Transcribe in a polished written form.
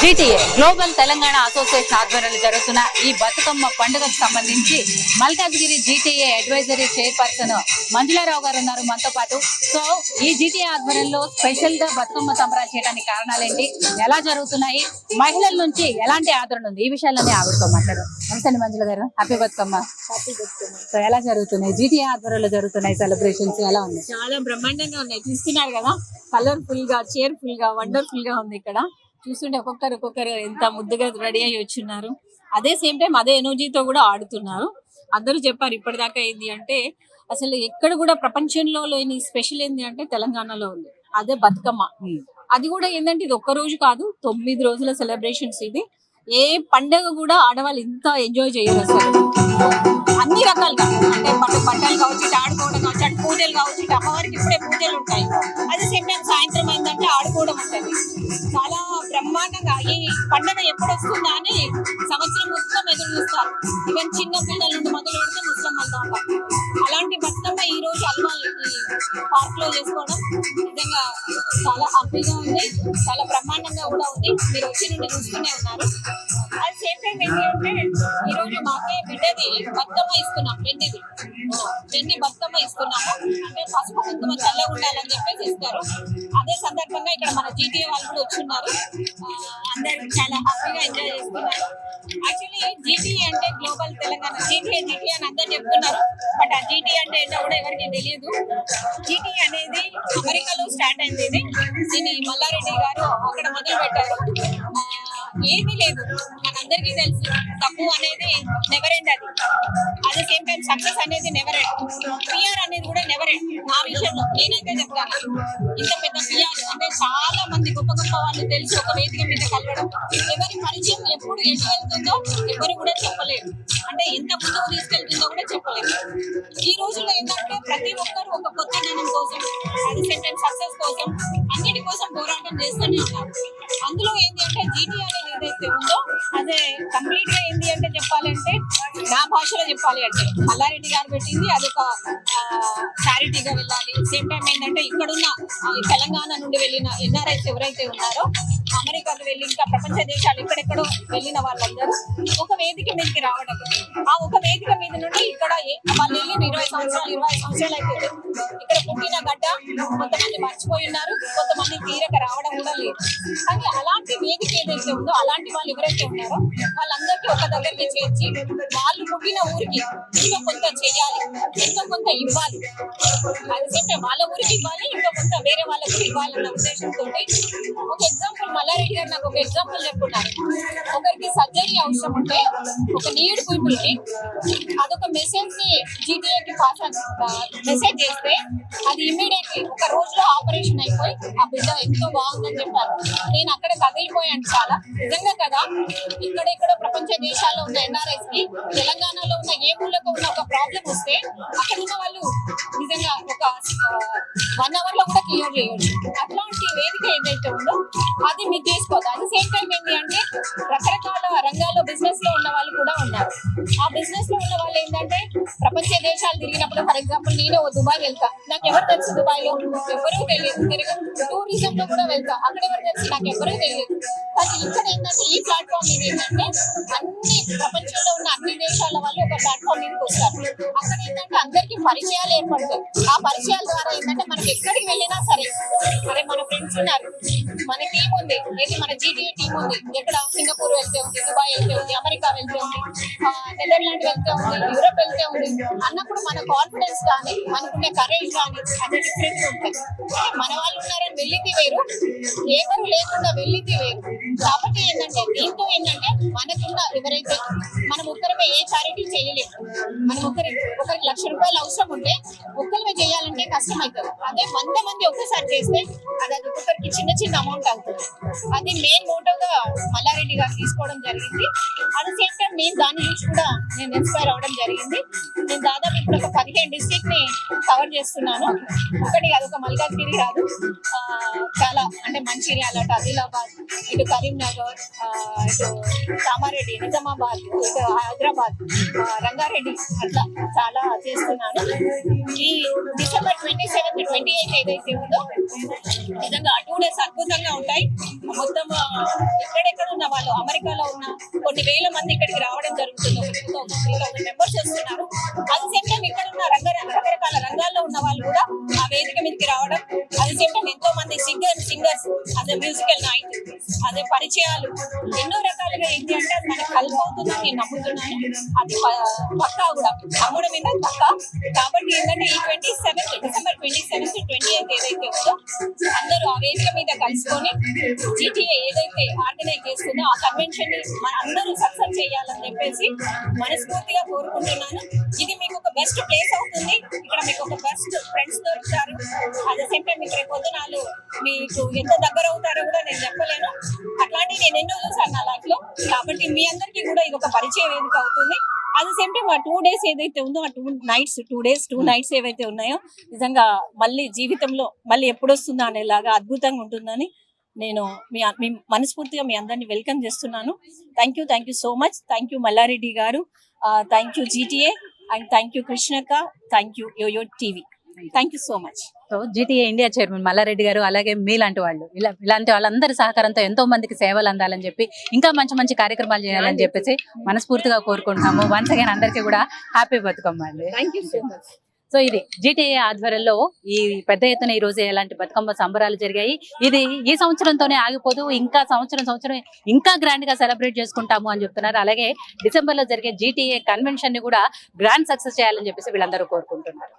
GTA global Telangana association ఆధ్వర్యంలో జరుగుతున్న ఈ బతుకమ్మ పండుగకు సంబంధించి Malkajgiri GTA advisory chairperson Manjula Rao గారు ఉన్నారు మనతో పాటు. సో ఈ జీటీఏ ఆధ్వర్యంలో స్పెషల్ గా బతుకమ్మ సంబరాలు చేయడానికి కారణాలేంటి, ఎలా జరుగుతున్నాయి, మహిళల నుంచి ఎలాంటి ఆదరణ ఉంది, ఈ విషయాలన్నీ ఆవిడతో మాట్లాడు. నమస్తే మంజుల గారు, హ్యాపీ బతుకమ్మ. సో ఎలా జరుగుతున్నాయి జీటీఏ ఆధ్వర్యంలో జరుగుతున్నాయి సెలబ్రేషన్స్, ఎలా ఉంది? చాలా బ్రహ్మాండంగా ఉన్నాయి, చూస్తున్నారు కదా, కలర్ఫుల్ గా, చేర్ఫుల్ గా, వండర్ఫుల్ గా ఉంది. ఇక్కడ చూస్తుంటే ఒక్కొక్కరు ఎంత ముద్దుగా రెడీ అయ్యి వచ్చున్నారు. అదే సేమ్ టైం అదే ఎనర్జీతో కూడా ఆడుతున్నారు. అందరూ చెప్పారు ఇప్పటిదాకా ఏంది అంటే అసలు ఎక్కడ కూడా ప్రపంచంలో లేని స్పెషల్ ఏంది అంటే తెలంగాణలో ఉంది, అదే బతుకమ్మ. అది కూడా ఏంటంటే ఇది ఒక్క రోజు కాదు, 9 రోజుల సెలబ్రేషన్స్. ఇది ఏ పండుగ కూడా ఆడవాళ్ళు ఇంత ఎంజాయ్ చేయరు అసలు, అన్ని రకాలుగా. అంటే బట్టలు కావచ్చు, ఆడుకోవడం కావచ్చు, అటు పూజలు కావచ్చు, ఇటు అమ్మవారికి ఇప్పుడే పూజలు ఉంటాయి. అదే సేమ్ టైం సాయంత్రం అయిందంటే ఆడుకోవడం ఉంటుంది. చాలా బ్రహ్మాండంగా ఈ పండుగ ఎప్పుడు వస్తుందా అని సంవత్సరం మొత్తం ఎదురు చూస్తారు. ఈవెన్ చిన్న పిల్లల నుండి మొదలు పెడితే ముస్లింల దాకా. అలాంటి బతుకమ్మ ఈ రోజు అల్వాళ్ళు ఈ పార్క్ లో చేసుకోవడం నిజంగా చాలా హ్యాపీగా ఉంది, చాలా బ్రహ్మాండంగా కూడా ఉంది. మీరు వచ్చి నుండి చూస్తూనే ఉన్నారు. అది సేమ్ టైం ఏంటి అంటే ఈ రోజు మాకే బిడ్డది బతుకమ్మ ఇస్తున్నాం, వెండి బతుకమ్మ ఇస్తున్నాము. అంటే పసుపు కుంకుమ చల్లగా ఉండాలని చెప్పేసి ఇస్తారు. అదే సందర్భంగా ఇక్కడ మన జీటీఏ వాళ్ళు కూడా వచ్చున్నారు. అందరు చాలా హ్యాపీగా ఎంజాయ్ చేస్తున్నారు. యాక్చువల్లీ జీటీఏ అంటే గ్లోబల్ తెలంగాణ, జీటీఏ అని అందరు చెప్తున్నారు. బట్ ఆ జీటీఏ అంటే ఏంటో కూడా ఎవరికి తెలియదు. జీటీఏ అనేది అమెరికాలో స్టార్ట్ అయింది. దీన్ని మల్లారెడ్డి గారు అక్కడ మొదలు పెట్టారు. ఏమీ లేదు, మనందరికీ తెలుసు, తప్పు అనేది నెవర్ ఎండ్. అది సేమ్ టైం సక్సెస్ అనేది నెవర్ ఎండ్, పిఆర్ అనేది కూడా నెవర్ ఎండ్. నా విషయంలో నేనైతే చెప్తాను, ఇంత పెద్ద పిఆర్ అంటే చాలా మంది గొప్ప వాళ్ళు తెలిసి ఒక వేదిక మీద కలవడం, ఎవరి పరిచయం ఎప్పుడు ఎటు వెళ్తుందో ఎవరు కూడా చెప్పలేరు. అంటే ఎంత ముందుకు తీసుకెళ్తుందో కూడా చెప్పలేరు. ఈ రోజుల్లో ఏంటంటే ప్రతి ఒక్కరు ఒక కొత్త ధనం కోసం, అది సేమ్ టైం సక్సెస్ కోసం, అన్నిటి కోసం పోరాటం చేస్తూనే ఉన్నారు. అందులో ఏంటి అంటే జీటీఏ అనేది ఏదైతే ఉందో అదే కంప్లీట్ గా ఏంటి అంటే చెప్పాలంటే నా భాషలో చెప్పాలి అంటే మల్లారెడ్డి గారు పెట్టింది అదొక చారిటీగా వెళ్ళాలి. సేమ్ టైం ఏంటంటే ఇక్కడున్న తెలంగాణ నుండి వెళ్ళిన ఎన్ఆర్ఐస్ ఎవరైతే ఉన్నారో, అమెరికాకు వెళ్ళి ఇంకా ప్రపంచ దేశాలు ఎక్కడెక్కడో వెళ్ళిన వాళ్ళందరూ ఒక వేదిక మీదకి రావడం. ఆ ఒక వేదిక మీద నుండి ఇక్కడ వాళ్ళు వెళ్ళి 20 సంవత్సరాలు అయిపోయింది. ఇక్కడ పుట్టిన గడ్డ కొంతమంది మర్చిపోయి ఉన్నారు, కొంతమంది తీరక రావడం కూడా లేదు. కానీ అలాంటి వేదిక ఏదైతే ఉందో, అలాంటి వాళ్ళు ఎవరైతే ఉన్నారో వాళ్ళందరికీ ఒక దగ్గరికి చేర్చి వాళ్ళు పుట్టిన ఊరికి ఎంతో కొంత చేయాలి, ఎంతో కొంత ఇవ్వాలి. అది వాళ్ళ ఊరికి ఇవ్వాలి, ఇంకా కొంత వేరే వాళ్ళకి ఇవ్వాలన్న ఉద్దేశంతో ఒక ఎగ్జాంపుల్ మల్లారెడ్డి గారు నాకు ఒక ఎగ్జాంపుల్ చెప్పున్నారు. ఒకరికి సర్జరీ అవసరం ఉంటే ఒక నీడ్ పీపుల్ కి అదొక మెసేజ్ ని జీటీఏకి మెసేజ్ చేస్తే అది ఇమ్మీడియట్లీ ఒక రోజులో ఆపరేషన్ అయిపోయి ఆ బిడ్డ ఎంతో బాగుందని చెప్పారు. నేను అక్కడ కదిలిపోయాను చాలా, నిజంగా కదా. ఇక్కడెక్కడ ప్రపంచ దేశాల్లో ఉన్న ఎన్ఆర్ఐస్ కి తెలంగాణలో ఉన్న ఏ ఊళ్ళకు ఉన్న ఒక ప్రాబ్లం వస్తే అక్కడ ఉన్న వాళ్ళు నిజంగా ఒక 1 hour లో కూడా క్లియర్ చేయొచ్చు. అట్లాంటి వేదిక ఏదైతే ఉందో అది మీరు తీసుకోవద్దు. అది సేమ్ టైం ఏంటి అంటే రకరకాల రంగాల్లో బిజినెస్ లో ఉన్న వాళ్ళు కూడా ఉన్నారు. ఆ బిజినెస్ లో ఉన్న వాళ్ళు ఏంటంటే ప్రపంచ దేశాలు తిరిగినప్పుడు, ఫర్ ఎగ్జాంపుల్ నేను దుబాయ్ వెళ్తా, నాకు ఎవరు తెలుసు దుబాయ్ లో, ఎవరూ తెలియదు. టూరిజం లో కూడా వెళ్తా, అక్కడ ఎవరు తెలుసు, నాకు ఎవరూ తెలియదు. కానీ ఇక్కడ ఏంటంటే ఈ ప్లాట్ఫామ్ మీద ఏంటంటే అన్ని ప్రపంచంలో ఉన్న అన్ని దేశాల వాళ్ళు ఒక ప్లాట్ఫామ్ మీదకి వస్తారు. అక్కడ ఏంటంటే అందరికీ పరిచయాలు ఏర్పడతాయి. ఆ పరిచయాల ద్వారా ఏంటంటే మనకి ఎక్కడికి వెళ్ళినా సరే, అరే మన ఫ్రెండ్స్ ఉన్నారు, మన టీం ఉంది, ఏది మన జీటీఏ టీం ఉంది, ఎక్కడ సింగపూర్ వెళ్తే ఉంది, దుబాయ్ వెళ్తే ఉంది, అమెరికా వెళ్తే ఉంది, నెదర్లాండ్ వెళ్తే ఉంది, యూరోప్ వెళ్తే ఉంది అన్నప్పుడు మన కాన్ఫిడెన్స్ కానీ, మనకునే కరేజ్ కానీ అది డిఫరెంట్ ఉంటాయి. మన వాళ్ళు ఉన్నారని వెళ్ళింది వేరు, ఎవరు లేకుండా వెళ్ళింది వేరు. కాబట్టి ఏంటంటే దీంతో ఏంటంటే మనకున్న ఎవరైతే మనం ఒక్కరిమే ఏ చారిటీ చేయలేము. మనం ఒకరికి ₹1,00,000 అవసరం ఉంటే ఒక్కరిమే చేయాలంటే కష్టం అవుతుంది. అదే 100 మంది ఒక్కసారి చేస్తే అది ఒక్కొక్కరికి చిన్న చిన్న అమౌంట్ అవుతుంది. అది మెయిన్ మోటివ్గా మల్లారెడ్డి గారు తీసుకోవడం జరిగింది. అట్ ద సేమ్ టైం నేను దాన్ని చూసి కూడా నేను ఇన్స్పైర్ అవ్వడం జరిగింది. నేను దాదాపు ఇప్పుడు ఒక 15 డిస్ట్రిక్ట్ ని కవర్ చేస్తున్నాను. ఒకటి అదొక మల్కాజ్గిరి కాదు, చాలా అంటే మంచిర్యాల, అటు ఆదిలాబాద్, ఇటు కరీంనగర్, ఇటు కామారెడ్డి, నిజామాబాద్, ఇటు హైదరాబాద్, రంగారెడ్డి, అట్లా చాలా చేస్తున్నాను. ఈ డిసెంబర్ 27, 28 ఏదైతే ఉందో నిజంగా 2 days అద్భుతంగా ఉంటాయి. మొత్తం ఎక్కడెక్కడ ఉన్న వాళ్ళు, అమెరికాలో ఉన్న కొన్ని వేల మంది ఇక్కడికి రావడం జరుగుతుంది. 2,000-3,000 మెంబర్స్ వస్తున్నారు. అది సేమ్ టైం ఇక్కడ ఉన్న రకరకాల రంగాల్లో ఉన్న వాళ్ళు కూడా ఆ వేదిక మీదకి రావడం, అది సేమ్ టైం ఎంతో మంది సింగర్స్ అదే మ్యూజికల్ నైట్, అదే పరిచయాలు, ఎన్నో రకాలుగా ఏంటి అంటే అది మనకు హెల్ప్ అవుతుందని నేను నమ్ముతున్నాను. అది పక్కా కూడా నమ్మడం మీద పక్కా. కాబట్టి ఏంటంటే ఈ 27 డిసెంబర్ 27, 28 ఏదైతే ఉందో అందరూ ఆ వేదిక మీద కలుసుకొని GTA ఏదైతే ఆర్గనైజ్ చేస్తుందో ఆ కన్వెన్షన్ ని మన అందరూ సక్సెస్ చేయాలని చెప్పేసి మనస్ఫూర్తిగా కోరుకుంటున్నాను. ఇది మీకు ఒక బెస్ట్ ప్లేస్ అవుతుంది. ఇక్కడ మీకు ఒక బెస్ట్ ఫ్రెండ్స్ దొరుకుతారు. అదే సేమ్ టైం మీకు రేపు పొద్దునాలు మీకు ఎంత దగ్గర అవుతారో కూడా నేను చెప్పలేను. అట్లాంటివి నేను ఎన్నో చూసాను నా లైఫ్ లో. కాబట్టి మీ అందరికీ కూడా ఇది ఒక పరిచయ వేదిక అవుతుంది. అదే సేమ్ టైం ఆ 2 days ఏదైతే ఉందో ఆ 2 nights ఏవైతే ఉన్నాయో నిజంగా మళ్ళీ జీవితంలో మళ్ళీ ఎప్పుడు వస్తుందా అనేలాగా అద్భుతంగా ఉంటుందని నేను మీ మనస్ఫూర్తిగా మీ అందరినీ వెల్కమ్ చేస్తున్నాను. Thank you so much. Thank you Malla Reddy గారు, thank you GTA, and thank you కృష్ణక్క, thank you Yoyo TV. Thank you so much. So GTA India chairman Malla Reddy గారు, అలాగే మీలాంటి వాళ్ళు ఇలాంటి వాళ్ళందరి సహకారంతో ఎంతో మందికి సేవలు అందాలని చెప్పి ఇంకా మంచి మంచి కార్యక్రమాలు చేయాలని చెప్పేసి మనస్ఫూర్తిగా కోరుకుంటున్నాము. వన్స్ అగైన్ అందరికీ కూడా హ్యాపీ బతుకమ్మ అండి. Thank you so much. So ఇది GTA ఆధ్వర్యంలో ఈ పెద్ద ఎత్తున ఈ రోజు ఎలాంటి బతుకమ్మ సంబరాలు జరిగాయి. ఇది ఈ సంవత్సరంతోనే ఆగిపోదు, ఇంకా సంవత్సరం ఇంకా గ్రాండ్ గా సెలబ్రేట్ చేసుకుంటాము అని చెప్తున్నారు. అలాగే డిసెంబర్ లో జరిగే GTA కన్వెన్షన్ ని కూడా గ్రాండ్ సక్సెస్ చేయాలని చెప్పేసి వీళ్ళందరూ కోరుకుంటున్నారు.